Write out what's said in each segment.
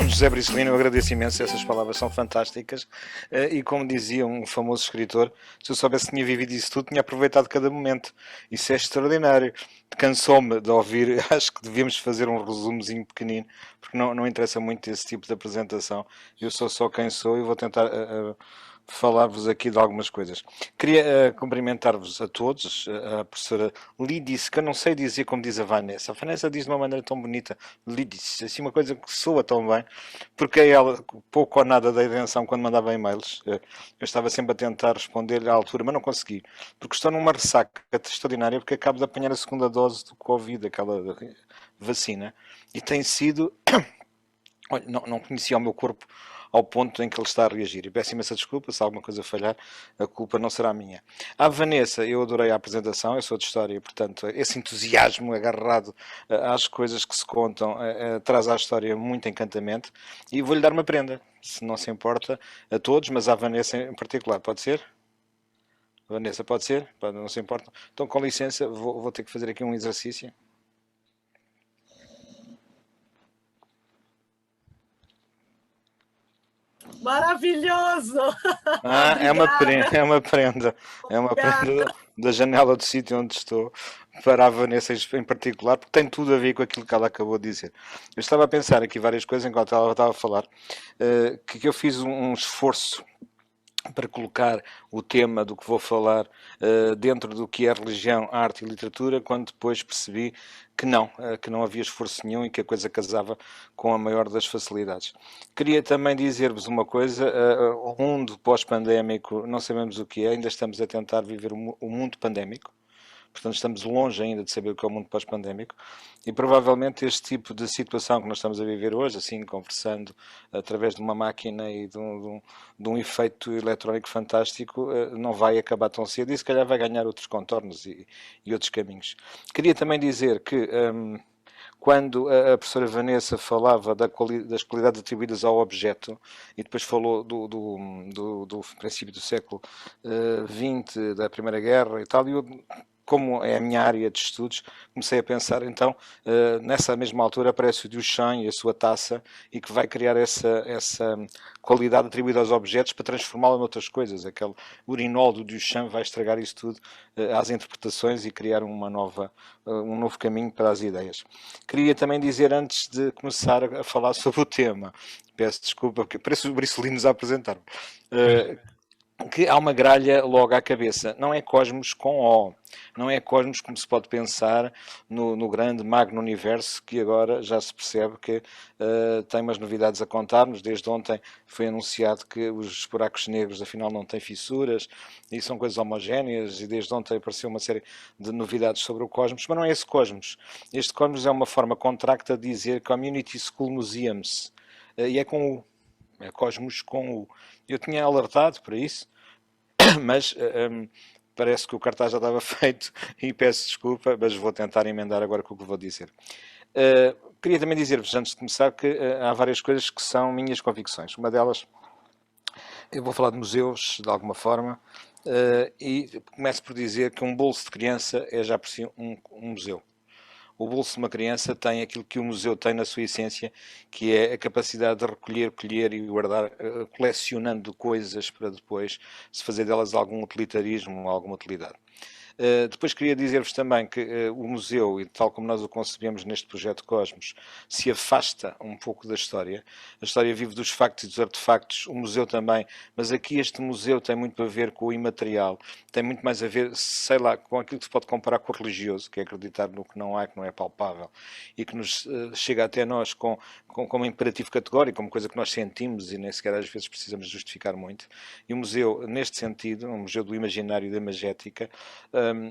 José Bricelino, eu agradeço imenso, essas palavras são fantásticas e como dizia um famoso escritor, se eu soubesse que tinha vivido isso tudo, tinha aproveitado cada momento. Isso é extraordinário. Cansou-me de ouvir, acho que devíamos fazer um resumozinho pequenino, porque não interessa muito esse tipo de apresentação. Eu sou só quem sou e vou tentar falar-vos aqui de algumas coisas. Queria cumprimentar-vos a todos, a professora Lidice, que eu não sei dizer como diz a Vanessa. A Vanessa diz de uma maneira tão bonita, Lidice, assim uma coisa que soa tão bem, porque a ela pouco ou nada da atenção quando mandava e-mails. Eu estava sempre a tentar responder-lhe à altura, mas não consegui, porque estou numa ressaca extraordinária, porque acabo de apanhar a segunda dose do Covid, aquela vacina, e tem sido... Olha, não conhecia o meu corpo ao ponto em que ele está a reagir. E peço imensa desculpa se alguma coisa falhar, a culpa não será minha. À Vanessa, eu adorei a apresentação, eu sou de História e, portanto, esse entusiasmo agarrado às coisas que se contam traz à história muito encantamento. E vou-lhe dar uma prenda, se não se importa, a todos, mas à Vanessa em particular. Pode ser? Vanessa, pode ser? Não se importa? Então, com licença, vou ter que fazer aqui um exercício. Maravilhoso! É uma prenda, Obrigada! é uma prenda Obrigada! da janela do sítio onde estou para a Vanessa em particular, porque tem tudo a ver com aquilo que ela acabou de dizer. Eu estava a pensar aqui várias coisas enquanto ela estava a falar, que eu fiz um esforço para colocar o tema do que vou falar dentro do que é religião, arte e literatura, quando depois percebi que não havia esforço nenhum e que a coisa casava com a maior das facilidades. Queria também dizer-vos uma coisa, o mundo pós-pandémico, não sabemos o que é, ainda estamos a tentar viver o mundo pandémico. Portanto, estamos longe ainda de saber o que é o mundo pós-pandémico e provavelmente este tipo de situação que nós estamos a viver hoje, assim, conversando através de uma máquina e de um efeito eletrónico fantástico, não vai acabar tão cedo e se calhar vai ganhar outros contornos e outros caminhos. Queria também dizer que quando a professora Vanessa falava das qualidades atribuídas ao objeto e depois falou do princípio do século XX, da Primeira Guerra e tal, e eu, como é a minha área de estudos, comecei a pensar então, nessa mesma altura aparece o Duchamp e a sua taça e que vai criar essa qualidade atribuída aos objetos para transformá-la noutras coisas. Aquele urinol do Duchamp vai estragar isso tudo às interpretações e criar um novo caminho para as ideias. Queria também dizer, antes de começar a falar sobre o tema, peço desculpa, porque parece o Bricelinos a apresentar-me, que há uma gralha logo à cabeça. Não é cosmos com O. Não é cosmos como se pode pensar no grande magno universo que agora já se percebe que tem umas novidades a contar-nos. Desde ontem foi anunciado que os buracos negros afinal não têm fissuras e são coisas homogéneas e desde ontem apareceu uma série de novidades sobre o cosmos, mas não é esse cosmos. Este cosmos é uma forma contracta de dizer Community School Museums e é com U. É Cosmos com U. Eu tinha alertado para isso, mas parece que o cartaz já estava feito e peço desculpa, mas vou tentar emendar agora com o que vou dizer. Queria também dizer-vos, antes de começar, que há várias coisas que são minhas convicções. Uma delas, eu vou falar de museus, de alguma forma, e começo por dizer que um bolso de criança é já por si um museu. O bolso de uma criança tem aquilo que o museu tem na sua essência, que é a capacidade de recolher, colher e guardar, colecionando coisas para depois se fazer delas algum utilitarismo, alguma utilidade. Depois queria dizer-vos também que o museu, e tal como nós o concebemos neste projeto Cosmos, se afasta um pouco da história. A história vive dos factos e dos artefactos, o museu também, mas aqui este museu tem muito a ver com o imaterial, tem muito mais a ver, sei lá, com aquilo que se pode comparar com o religioso, que é acreditar no que não há, que não é palpável, e que nos chega até nós como um imperativo categórico, como coisa que nós sentimos e nem sequer às vezes precisamos justificar muito. E o museu, neste sentido, um museu do imaginário e da magética,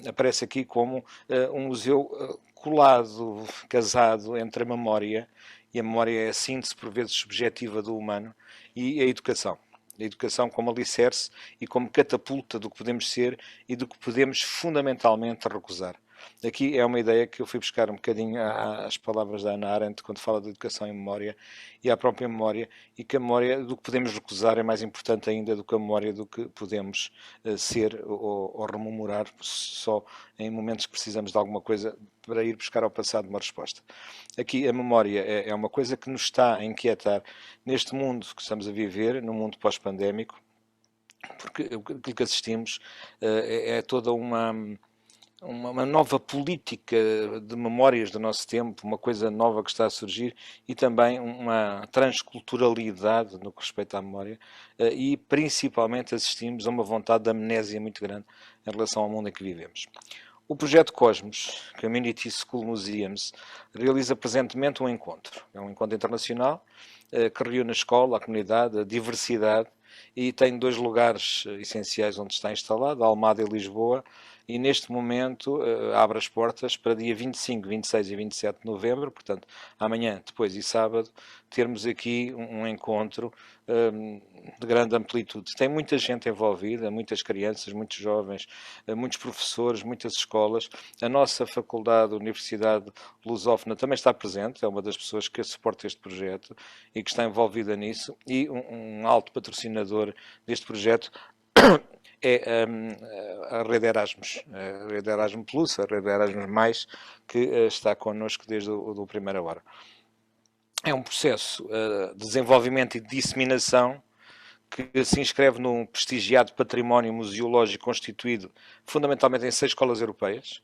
aparece aqui como um museu colado, casado entre a memória, e a memória é a síntese por vezes subjetiva do humano, e a educação. A educação como alicerce e como catapulta do que podemos ser e do que podemos fundamentalmente recusar. Aqui é uma ideia que eu fui buscar um bocadinho às palavras da Hannah Arendt, quando fala de educação em memória, e à própria memória, e que a memória do que podemos recusar é mais importante ainda do que a memória do que podemos ser ou rememorar só em momentos que precisamos de alguma coisa para ir buscar ao passado uma resposta. Aqui a memória é uma coisa que nos está a inquietar neste mundo que estamos a viver, no mundo pós-pandémico, porque aquilo que assistimos é toda uma nova política de memórias do nosso tempo, uma coisa nova que está a surgir e também uma transculturalidade no que respeita à memória e principalmente assistimos a uma vontade de amnésia muito grande em relação ao mundo em que vivemos. O projeto Cosmos, Community School Museums, realiza presentemente um encontro. É um encontro internacional que reúne a escola, a comunidade, a diversidade e tem dois lugares essenciais onde está instalado, Almada e Lisboa, e neste momento abre as portas para dia 25, 26 e 27 de novembro, portanto, amanhã, depois e sábado, termos aqui um encontro de grande amplitude. Tem muita gente envolvida, muitas crianças, muitos jovens, muitos professores, muitas escolas. A nossa faculdade, a Universidade Lusófona, também está presente, é uma das pessoas que suporta este projeto e que está envolvida nisso, e um alto patrocinador deste projeto é a Rede Erasmus, a Rede Erasmus Plus, a Rede Erasmus Mais, que está connosco desde a primeira hora. É um processo de desenvolvimento e de disseminação que se inscreve num prestigiado património museológico constituído fundamentalmente em 6 escolas europeias.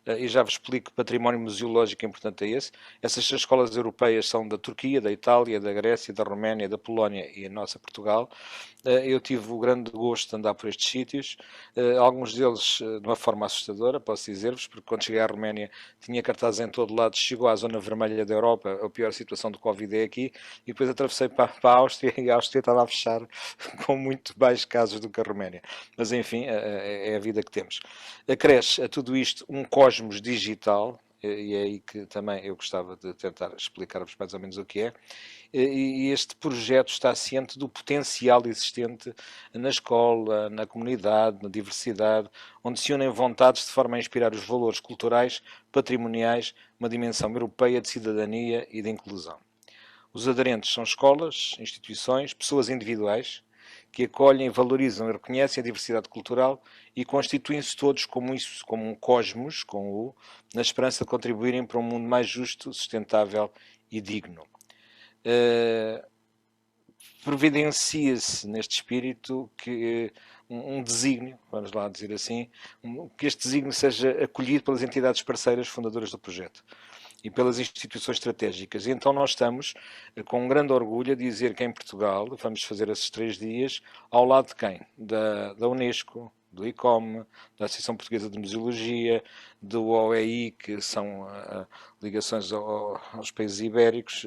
E já vos explico que património museológico importante é esse. Essas 6 escolas europeias são da Turquia, da Itália, da Grécia, da Roménia, da Polónia e a nossa Portugal. Eu tive o grande gosto de andar por estes sítios, alguns deles de uma forma assustadora, posso dizer-vos, porque quando cheguei à Roménia tinha cartazes em todo lado, chegou à zona vermelha da Europa, a pior situação do Covid é aqui, e depois atravessei para a Áustria e a Áustria estava a fechar com muito mais casos do que a Roménia. Mas enfim, é a vida que temos. Acresce a tudo isto um cosmos digital, e é aí que também eu gostava de tentar explicar-vos mais ou menos o que é. E este projeto está ciente do potencial existente na escola, na comunidade, na diversidade, onde se unem vontades de forma a inspirar os valores culturais, patrimoniais, uma dimensão europeia de cidadania e de inclusão. Os aderentes são escolas, instituições, pessoas individuais que acolhem, valorizam e reconhecem a diversidade cultural e constituem-se todos como um cosmos, com o, na esperança de contribuírem para um mundo mais justo, sustentável e digno. Providencia-se neste espírito que um desígnio, vamos lá dizer assim, que este desígnio seja acolhido pelas entidades parceiras fundadoras do projeto e pelas instituições estratégicas. E então nós estamos com um grande orgulho a dizer que em Portugal vamos fazer esses 3 dias ao lado de quem? Da Unesco, do ICOM, da Associação Portuguesa de Museologia, do OEI, que são ligações aos países ibéricos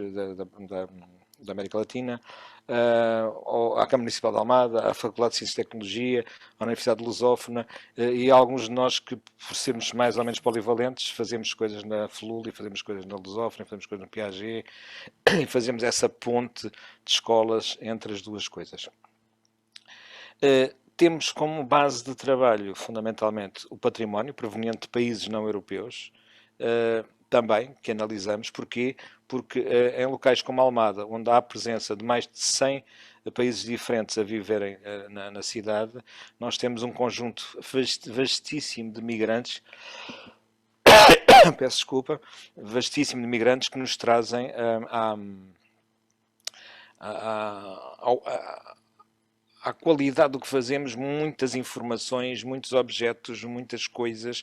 da América Latina, à Câmara Municipal de Almada, à Faculdade de Ciências e Tecnologia, à Universidade de Lusófona, e alguns de nós que, por sermos mais ou menos polivalentes, fazemos coisas na FLUL e fazemos coisas na Lusófona, fazemos coisas no Piaget, e fazemos essa ponte de escolas entre as duas coisas. Temos como base de trabalho, fundamentalmente, o património proveniente de países não europeus, também, que analisamos. Porquê? Porque em locais como Almada, onde há a presença de mais de 100 países diferentes a viverem na cidade, nós temos um conjunto vastíssimo de migrantes, peço desculpa, vastíssimo de migrantes que nos trazem à qualidade do que fazemos, muitas informações, muitos objetos, muitas coisas,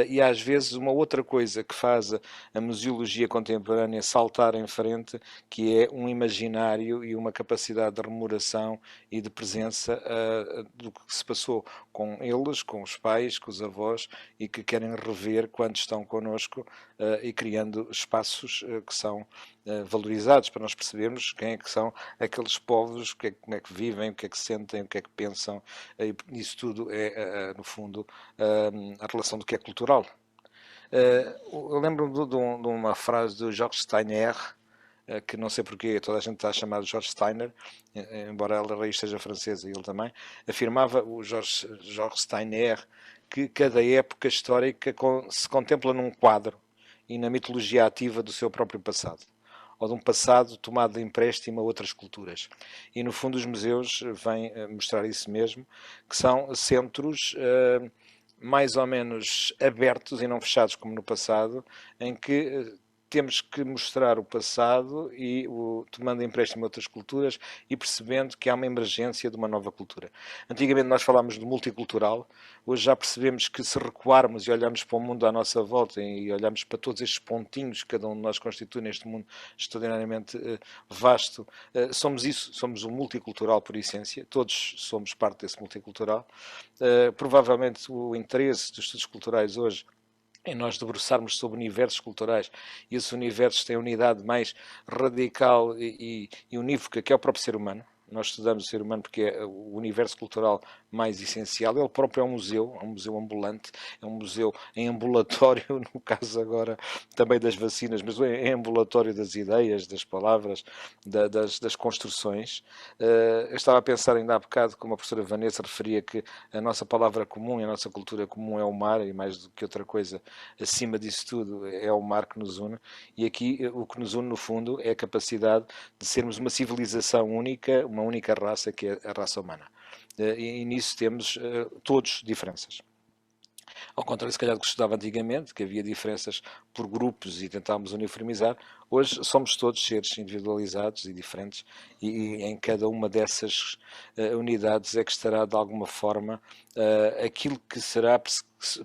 e às vezes uma outra coisa que faz a museologia contemporânea saltar em frente, que é um imaginário e uma capacidade de rememoração e de presença do que se passou com eles, com os pais, com os avós, e que querem rever quando estão connosco e criando espaços que são valorizados, para nós percebermos quem é que são aqueles povos, como é que vivem, o que é que sentem, o que é que pensam. Isso tudo é, no fundo, a relação do que é cultural. Eu lembro-me de uma frase do George Steiner, que não sei porquê toda a gente está a chamar de George Steiner, embora a raiz seja francesa e ele também, afirmava o George Steiner que cada época histórica se contempla num quadro e na mitologia ativa do seu próprio passado, ou de um passado tomado de empréstimo a outras culturas. E, no fundo, os museus vêm mostrar isso mesmo, que são centros mais ou menos abertos e não fechados como no passado, em que temos que mostrar o passado e tomando empréstimo a outras culturas e percebendo que há uma emergência de uma nova cultura. Antigamente nós falámos do multicultural, hoje já percebemos que se recuarmos e olharmos para o mundo à nossa volta e olharmos para todos estes pontinhos que cada um de nós constitui neste mundo extraordinariamente vasto, somos isso, somos um multicultural por essência, todos somos parte desse multicultural. Provavelmente o interesse dos estudos culturais hoje em nós debruçarmos sobre universos culturais e esses universos têm a unidade mais radical e unívoca que é o próprio ser humano. Nós estudamos o ser humano porque é o universo cultural mais essencial. Ele próprio é um museu ambulante, é um museu em ambulatório, no caso agora também das vacinas, mas em ambulatório das ideias, das palavras, das construções. Eu estava a pensar ainda há bocado, como a professora Vanessa referia, que a nossa palavra comum e a nossa cultura comum é o mar, e mais do que outra coisa, acima disso tudo, é o mar que nos une. E aqui o que nos une, no fundo, é a capacidade de sermos uma civilização única, uma única raça, que é a raça humana. E nisso temos todos diferenças. Ao contrário, se calhar, do que estudava antigamente, que havia diferenças por grupos e tentávamos uniformizar, hoje somos todos seres individualizados e diferentes e em cada uma dessas unidades é que estará, de alguma forma, aquilo que será a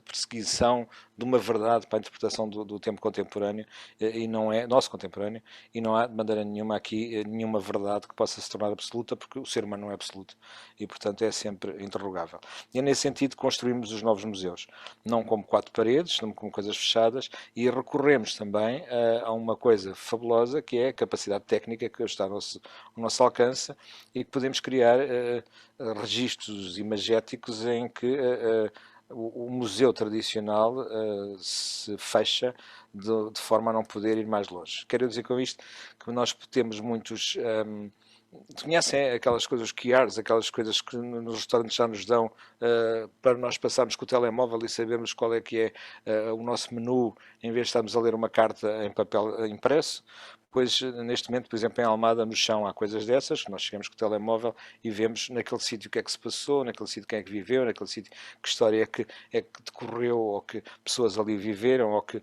perseguição de uma verdade para a interpretação do tempo contemporâneo e não é nosso contemporâneo, e não há de maneira nenhuma aqui nenhuma verdade que possa se tornar absoluta, porque o ser humano não é absoluto e, portanto, é sempre interrogável. E é nesse sentido que construímos os novos museus, não como quatro paredes, não como coisas fechadas, e recorremos também a uma coisa fabulosa, que é a capacidade técnica que está ao nosso alcance e que podemos criar registros imagéticos em que o museu tradicional se fecha de forma a não poder ir mais longe. Quero dizer com isto que nós temos muitos... conhecem aquelas coisas, os QRs, aquelas coisas que nos restaurantes já nos dão para nós passarmos com o telemóvel e sabermos qual é que é o nosso menu, em vez de estarmos a ler uma carta em papel impresso? Pois, neste momento, por exemplo, em Almada, no chão, há coisas dessas, nós chegamos com o telemóvel e vemos naquele sítio o que é que se passou, naquele sítio quem é que viveu, naquele sítio que história é que decorreu, ou que pessoas ali viveram, ou que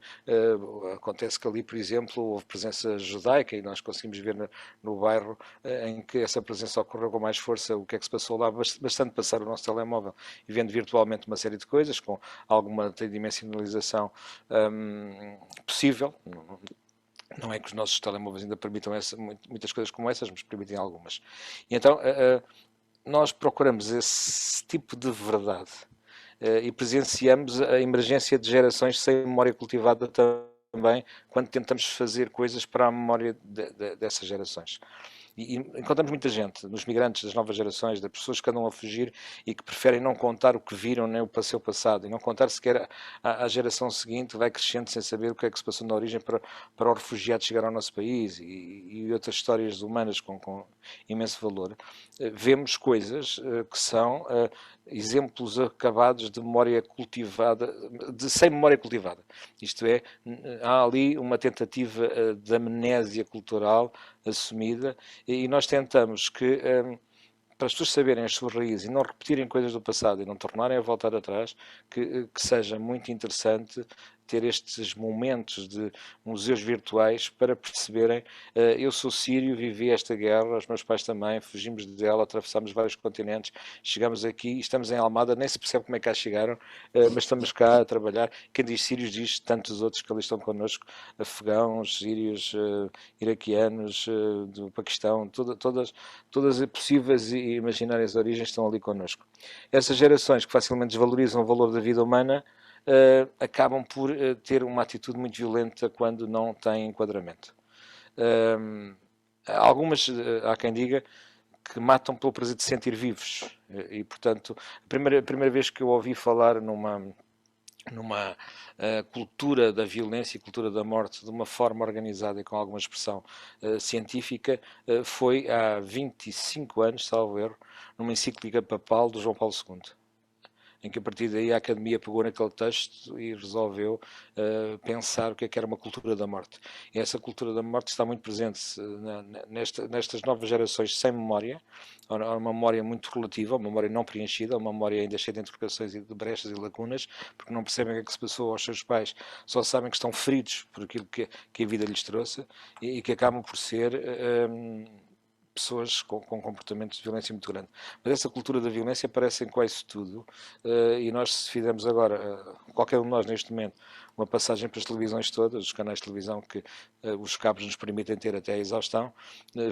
acontece que ali, por exemplo, houve presença judaica e nós conseguimos ver no bairro em que essa presença ocorreu com mais força, o que é que se passou lá, bastante passar o nosso telemóvel e vendo virtualmente uma série de coisas, com alguma tridimensionalização possível. Não é que os nossos telemóveis ainda permitam muitas coisas como essas, mas permitem algumas. E então, nós procuramos esse tipo de verdade e presenciamos a emergência de gerações sem memória cultivada também, quando tentamos fazer coisas para a memória dessas gerações. E encontramos muita gente, nos migrantes das novas gerações, das pessoas que andam a fugir e que preferem não contar o que viram nem o seu passado, e não contar sequer à geração seguinte, vai crescendo sem saber o que é que se passou na origem para os refugiados chegar ao nosso país e outras histórias humanas com imenso valor. Vemos coisas que são exemplos acabados de memória cultivada, sem memória cultivada. Isto é, há ali uma tentativa de amnésia cultural assumida e nós tentamos que, para as pessoas saberem as suas raízes e não repetirem coisas do passado e não tornarem a voltar atrás, que seja muito interessante ter estes momentos de museus virtuais para perceberem, eu sou sírio, vivi esta guerra, os meus pais também, fugimos dela, atravessámos vários continentes, chegamos aqui, estamos em Almada, nem se percebe como é que cá chegaram, mas estamos cá a trabalhar. Quem diz sírios diz tantos outros que ali estão connosco, afegãos, sírios, iraquianos, do Paquistão, todas possíveis e imaginárias origens estão ali connosco. Essas gerações que facilmente desvalorizam o valor da vida humana acabam por ter uma atitude muito violenta quando não têm enquadramento. Algumas, há quem diga, que matam pelo prazer de se sentir vivos. E, portanto, a primeira vez que eu ouvi falar numa cultura da violência e cultura da morte de uma forma organizada e com alguma expressão científica foi há 25 anos, salvo erro, numa encíclica papal do João Paulo II, em que a partir daí a Academia pegou naquele texto e resolveu pensar o que era uma cultura da morte. E essa cultura da morte está muito presente nestas novas gerações sem memória, uma memória muito relativa, uma memória não preenchida, uma memória ainda cheia de interrogações e de brechas e lacunas, porque não percebem o que é que se passou aos seus pais, só sabem que estão feridos por aquilo que a vida lhes trouxe e que acabam por ser pessoas com comportamentos de violência muito grande. Mas essa cultura da violência aparece em quase tudo, e nós, se fizermos agora, qualquer um de nós neste momento, uma passagem para as televisões todas, os canais de televisão que os cabos nos permitem ter até a exaustão,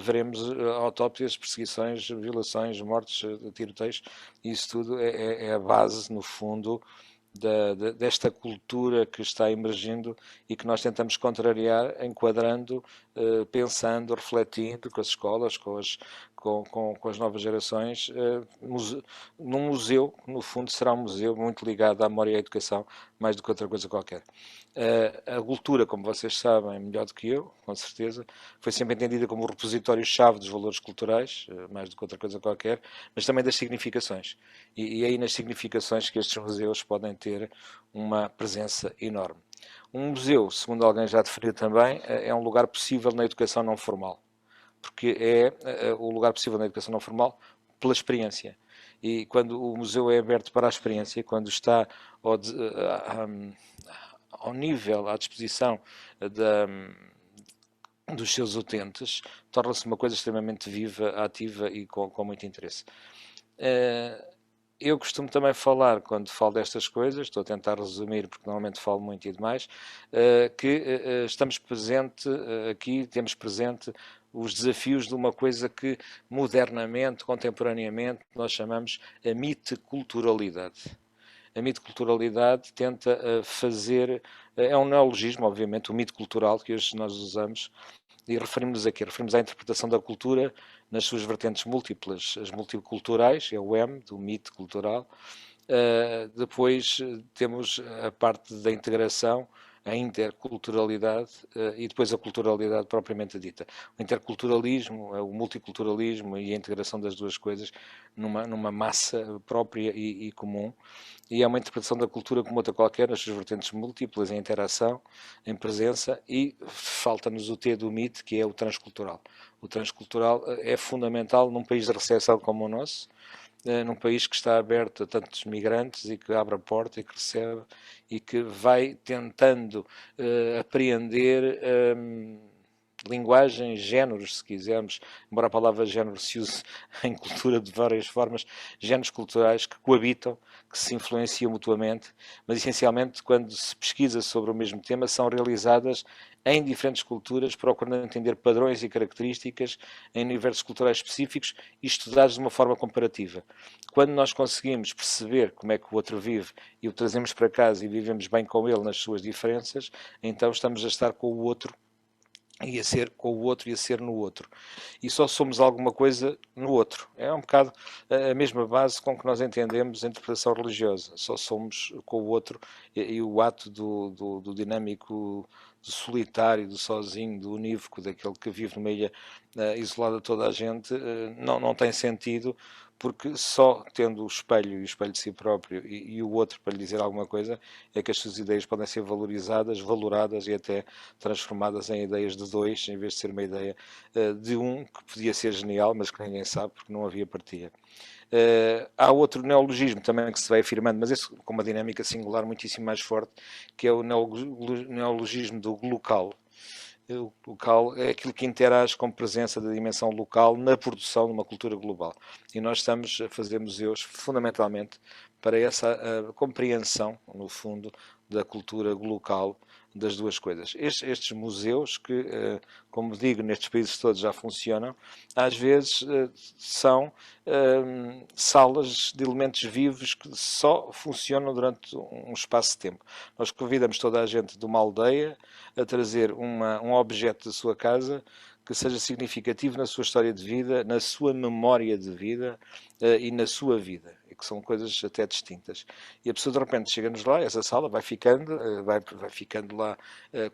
veremos autópsias, perseguições, violações, mortes, tiroteios, e isso tudo é a base, no fundo, desta cultura que está emergindo e que nós tentamos contrariar, enquadrando, pensando, refletindo com as escolas, com as novas gerações, num museu, que no fundo será um museu muito ligado à memória e à educação, mais do que outra coisa qualquer. A cultura, como vocês sabem, melhor do que eu, com certeza, foi sempre entendida como o repositório-chave dos valores culturais, mais do que outra coisa qualquer, mas também das significações. E é aí nas significações que estes museus podem ter uma presença enorme. Um museu, segundo alguém já definiu também, é um lugar possível na educação não formal, porque é o lugar possível na educação não formal pela experiência. E quando o museu é aberto para a experiência, quando está ao nível, à disposição dos seus utentes, torna-se uma coisa extremamente viva, ativa e com muito interesse. Eu costumo também falar, quando falo destas coisas, estou a tentar resumir, porque normalmente falo muito e demais, que estamos presente aqui, temos presente os desafios de uma coisa que modernamente, contemporaneamente, nós chamamos a miticulturalidade. A miticulturalidade tenta fazer, é um neologismo, obviamente, o mito cultural que hoje nós usamos, e referimos-nos a quê? Referimos à interpretação da cultura nas suas vertentes múltiplas, as multiculturais, é o M, do mito cultural. Depois temos a parte da integração, a interculturalidade e depois a culturalidade propriamente dita. O interculturalismo, o multiculturalismo e a integração das duas coisas numa massa própria e comum. E é uma interpretação da cultura como outra qualquer, nas suas vertentes múltiplas, em interação, em presença, e falta-nos o T do MIT, que é o transcultural. O transcultural é fundamental num país de recessão como o nosso, num país que está aberto a tantos migrantes e que abre a porta e que recebe e que vai tentando apreender linguagem, géneros, se quisermos, embora a palavra género se use em cultura de várias formas, géneros culturais que coabitam, que se influenciam mutuamente, mas essencialmente quando se pesquisa sobre o mesmo tema são realizadas em diferentes culturas, procurando entender padrões e características em universos culturais específicos e estudados de uma forma comparativa. Quando nós conseguimos perceber como é que o outro vive e o trazemos para casa e vivemos bem com ele nas suas diferenças, então estamos a estar com o outro e a ser com o outro e a ser no outro. E só somos alguma coisa no outro. É um bocado a mesma base com que nós entendemos a interpretação religiosa. Só somos com o outro e o ato do dinâmico, do solitário, do sozinho, do unívoco, daquele que vive numa ilha isolada de toda a gente, não tem sentido, porque só tendo o espelho e o espelho de si próprio e o outro para lhe dizer alguma coisa, é que as suas ideias podem ser valorizadas, valoradas e até transformadas em ideias de dois, em vez de ser uma ideia de um que podia ser genial, mas que ninguém sabe porque não havia partilha. Há outro neologismo também que se vai afirmando, mas esse com uma dinâmica singular muitíssimo mais forte, que é o neologismo do local. O local é aquilo que interage com a presença da dimensão local na produção de uma cultura global. E nós estamos a fazer museus fundamentalmente para essa compreensão, no fundo, da cultura local das duas coisas. Estes museus, que, como digo, nestes países todos já funcionam, às vezes são salas de elementos vivos que só funcionam durante um espaço de tempo. Nós convidamos toda a gente de uma aldeia a trazer um objeto da sua casa que seja significativo na sua história de vida, na sua memória de vida e na sua vida, e que são coisas até distintas. E a pessoa de repente chega-nos lá, essa sala vai ficando lá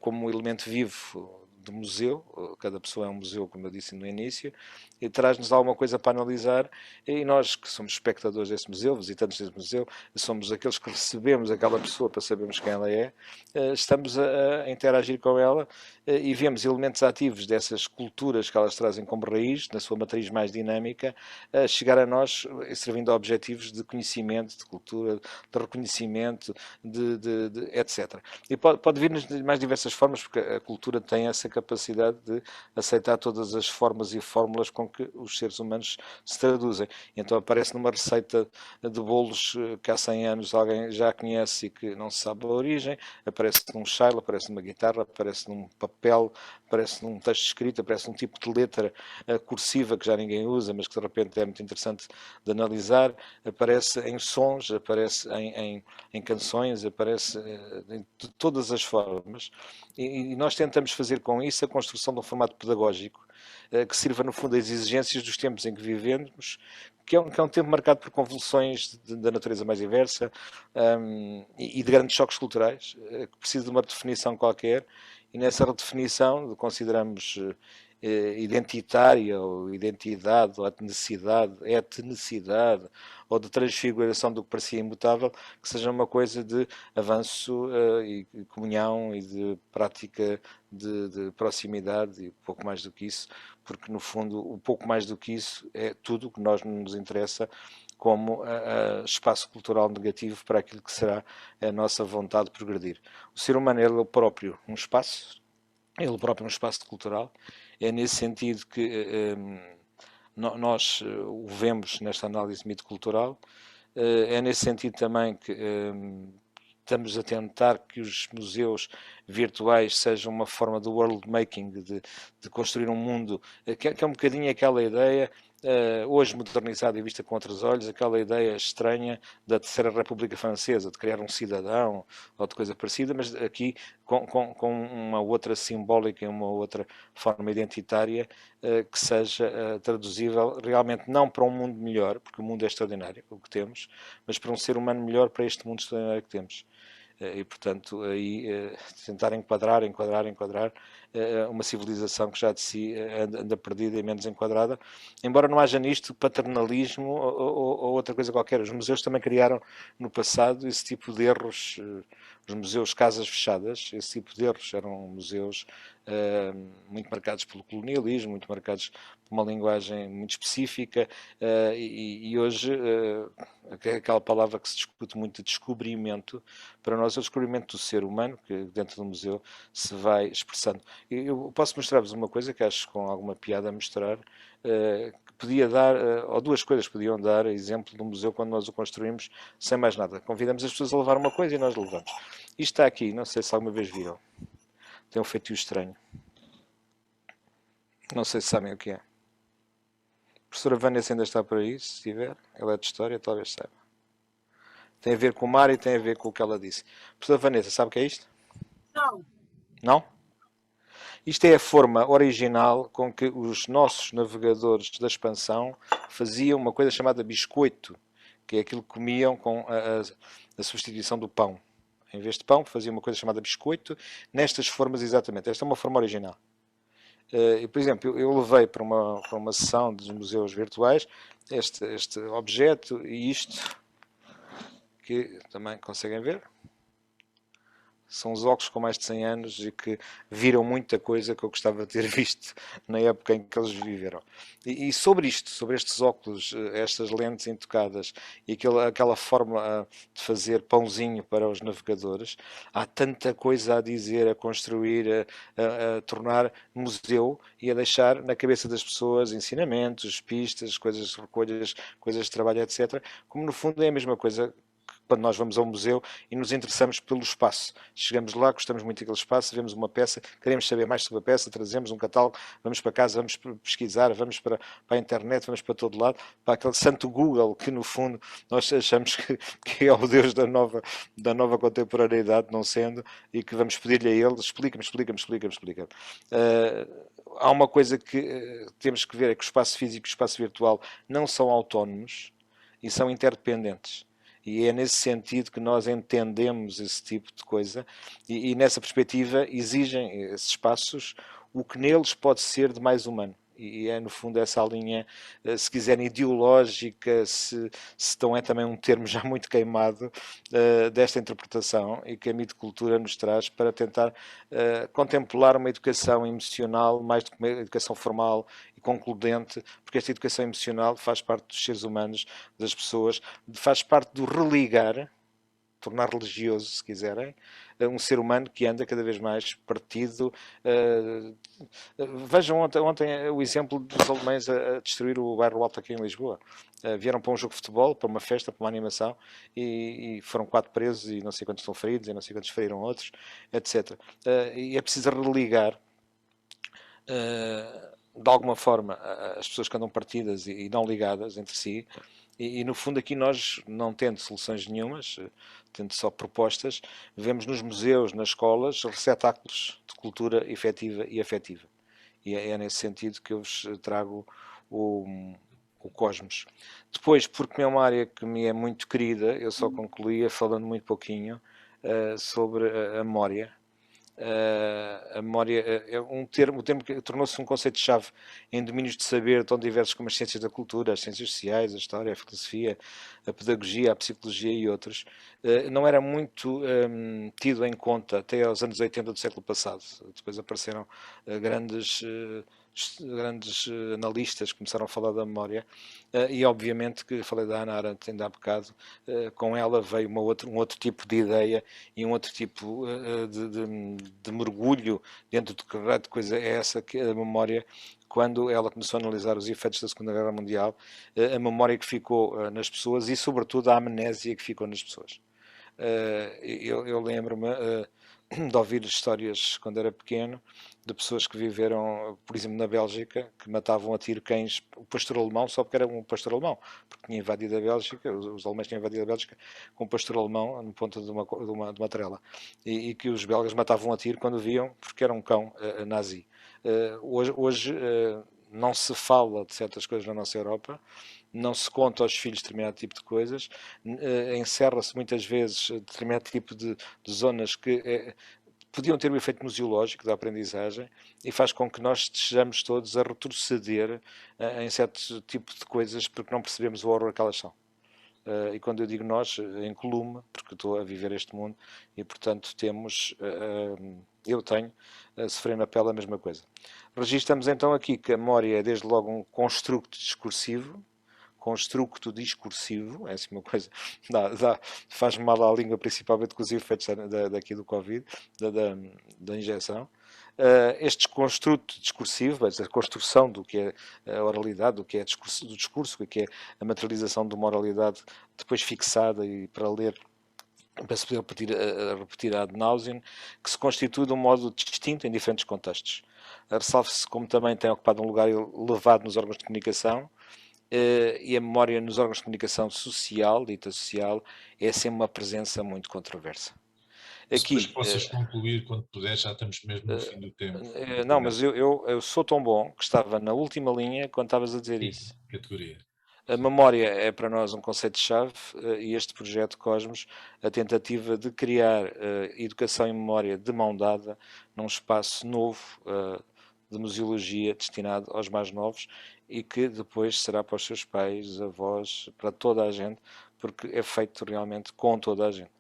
como um elemento vivo de museu, cada pessoa é um museu, como eu disse no início, e traz-nos alguma coisa para analisar, e nós que somos espectadores desse museu, visitantes desse museu, somos aqueles que recebemos aquela pessoa para sabermos quem ela é, estamos a interagir com ela e vemos elementos ativos dessas culturas que elas trazem como raiz, na sua matriz mais dinâmica, a chegar a nós servindo a objetivos de conhecimento, de cultura, de reconhecimento, etc. E pode vir de mais diversas formas, porque a cultura tem essa capacidade de aceitar todas as formas e fórmulas com que os seres humanos se traduzem. Então aparece numa receita de bolos que há 100 anos alguém já conhece e que não se sabe a origem, aparece num chile, aparece numa guitarra, aparece num papel, aparece num texto escrito, aparece num tipo de letra cursiva que já ninguém usa, mas que de repente é muito interessante de analisar, aparece em sons, aparece em canções, aparece de todas as formas, e nós tentamos fazer com isso a construção de um formato pedagógico que sirva, no fundo, às exigências dos tempos em que vivemos, que é um tempo marcado por convulsões da natureza mais diversa e de grandes choques culturais, que precisa de uma definição qualquer, e nessa redefinição consideramos identitária, ou identidade, ou etnicidade, ou de transfiguração do que parecia imutável, que seja uma coisa de avanço e comunhão e de prática de proximidade, e pouco mais do que isso, porque no fundo o pouco mais do que isso é tudo o que nós nos interessa como espaço cultural negativo para aquilo que será a nossa vontade de progredir. O ser humano é ele próprio um espaço, ele próprio um espaço cultural, é nesse sentido que nós o vemos nesta análise mito-cultural, é nesse sentido também que estamos a tentar que os museus virtuais sejam uma forma de world making, de construir um mundo, que é um bocadinho aquela ideia, hoje modernizada e vista com outros olhos, aquela ideia estranha da Terceira República Francesa, de criar um cidadão ou de coisa parecida, mas aqui com uma outra simbólica e uma outra forma identitária que seja traduzível realmente não para um mundo melhor, porque o mundo é extraordinário, o que temos, mas para um ser humano melhor para este mundo extraordinário que temos. E, portanto, aí tentar enquadrar uma civilização que já de si anda perdida e menos enquadrada, embora não haja nisto paternalismo ou outra coisa qualquer. Os museus também criaram no passado esse tipo de erros, os museus casas fechadas, esse tipo de erros eram museus muito marcados pelo colonialismo, muito marcados por uma linguagem muito específica, e hoje aquela palavra que se discute muito de descobrimento, para nós é o descobrimento do ser humano, que dentro do museu se vai expressando. Eu posso mostrar-vos uma coisa que acho com alguma piada a mostrar, que podia dar, ou duas coisas podiam dar exemplo do museu quando nós o construímos, sem mais nada. Convidamos as pessoas a levar uma coisa e nós levamos. Isto está aqui, não sei se alguma vez viram. Tem um feitio estranho. Não sei se sabem o que é. A professora Vanessa ainda está por aí, se estiver. Ela é de História, talvez saiba. Tem a ver com o mar e tem a ver com o que ela disse. Professora Vanessa, sabe o que é isto? Não. Não? Isto é a forma original com que os nossos navegadores da expansão faziam uma coisa chamada biscoito, que é aquilo que comiam com a substituição do pão. Em vez de pão, faziam uma coisa chamada biscoito, nestas formas exatamente. Esta é uma forma original. Por exemplo, eu levei para uma sessão dos museus virtuais este objeto e isto, que também conseguem ver. São os óculos com mais de 100 anos e que viram muita coisa que eu gostava de ter visto na época em que eles viveram. E sobre isto, sobre estes óculos, estas lentes intocadas e aquela forma de fazer pãozinho para os navegadores, há tanta coisa a dizer, a construir, a tornar museu e a deixar na cabeça das pessoas ensinamentos, pistas, coisas, recolhas, coisas de trabalho, etc. Como no fundo é a mesma coisa quando nós vamos ao museu e nos interessamos pelo espaço. Chegamos lá, gostamos muito daquele espaço, vemos uma peça, queremos saber mais sobre a peça, trazemos um catálogo, vamos para casa, vamos pesquisar, vamos para a internet, vamos para todo lado, para aquele santo Google que no fundo nós achamos que é o Deus da nova contemporaneidade, não sendo, e que vamos pedir-lhe a ele, explica-me. Há uma coisa que temos que ver, é que o espaço físico e o espaço virtual não são autónomos e são interdependentes. E é nesse sentido que nós entendemos esse tipo de coisa e nessa perspectiva exigem esses espaços o que neles pode ser de mais humano. E é, no fundo, essa a linha, se quiserem, ideológica, se tão é também um termo já muito queimado, desta interpretação e que a mitocultura nos traz para tentar contemplar uma educação emocional mais do que uma educação formal e concludente, porque esta educação emocional faz parte dos seres humanos, das pessoas, faz parte do religar, tornar religioso, se quiserem, um ser humano que anda cada vez mais partido. Vejam ontem o exemplo dos alemães a destruir o bairro Alto aqui em Lisboa. Vieram para um jogo de futebol, para uma festa, para uma animação, e foram 4 presos e não sei quantos estão feridos, e não sei quantos feriram outros, etc. E é preciso religar de alguma forma as pessoas que andam partidas e não ligadas entre si, e no fundo aqui nós, não tendo soluções nenhumas, tendo só propostas, vemos nos museus, nas escolas, receptáculos de cultura efetiva e afetiva. E é nesse sentido que eu vos trago o Cosmos. Depois, porque é uma área que me é muito querida, eu só concluía falando muito pouquinho sobre a memória. A memória é um termo que tornou-se um conceito-chave em domínios de saber tão diversos como as ciências da cultura, as ciências sociais, a história, a filosofia, a pedagogia, a psicologia e outros. Não era muito tido em conta até aos anos 80 do século passado. Depois apareceram grandes analistas que começaram a falar da memória, e obviamente que falei da Hannah Arendt ainda há bocado, com ela veio um outro tipo de ideia e um outro tipo de mergulho dentro de que raio de coisa é essa que é a memória. Quando ela começou a analisar os efeitos da Segunda Guerra Mundial, a memória que ficou nas pessoas e sobretudo a amnésia que ficou nas pessoas. Eu lembro-me de ouvir histórias quando era pequeno de pessoas que viveram, por exemplo, na Bélgica, que matavam a tiro cães, o pastor alemão, só porque era um pastor alemão, porque tinha invadido a Bélgica, os alemães tinham invadido a Bélgica com um pastor alemão no ponto de uma trela, e que os belgas matavam a tiro quando viam, porque era um cão nazi. Hoje não se fala de certas coisas na nossa Europa, não se conta aos filhos determinado tipo de coisas, encerra-se muitas vezes determinado tipo de zonas que podiam ter um efeito museológico da aprendizagem e faz com que nós estejamos todos a retroceder em certo tipo de coisas porque não percebemos o horror que elas são. E quando eu digo nós, incluo-me, porque estou a viver este mundo e, portanto, eu tenho a sofrer na pele a mesma coisa. Registramos então aqui que a memória é desde logo um construto discursivo, é assim uma coisa, faz mal à língua, principalmente com os efeitos daqui do Covid, da injeção. Este construto discursivo, a construção do que é a oralidade, do que é do discurso, do que é a materialização de uma oralidade depois fixada e para ler, para se poder repetir ad nauseam, que se constitui de um modo distinto em diferentes contextos. Ressalve-se como também tem ocupado um lugar elevado nos órgãos de comunicação, e a memória nos órgãos de comunicação social, dita social, é sempre uma presença muito controversa. Depois Aqui, que possas concluir quando puderes, já estamos mesmo no fim do tempo do não, mas programa. eu sou tão bom que estava na última linha quando estavas a dizer Sim, isso. categoria. A memória é para nós um conceito-chave, e este projeto Cosmos, a tentativa de criar educação em memória de mão dada num espaço novo de museologia destinado aos mais novos e que depois será para os seus pais, avós, para toda a gente, porque é feito realmente com toda a gente.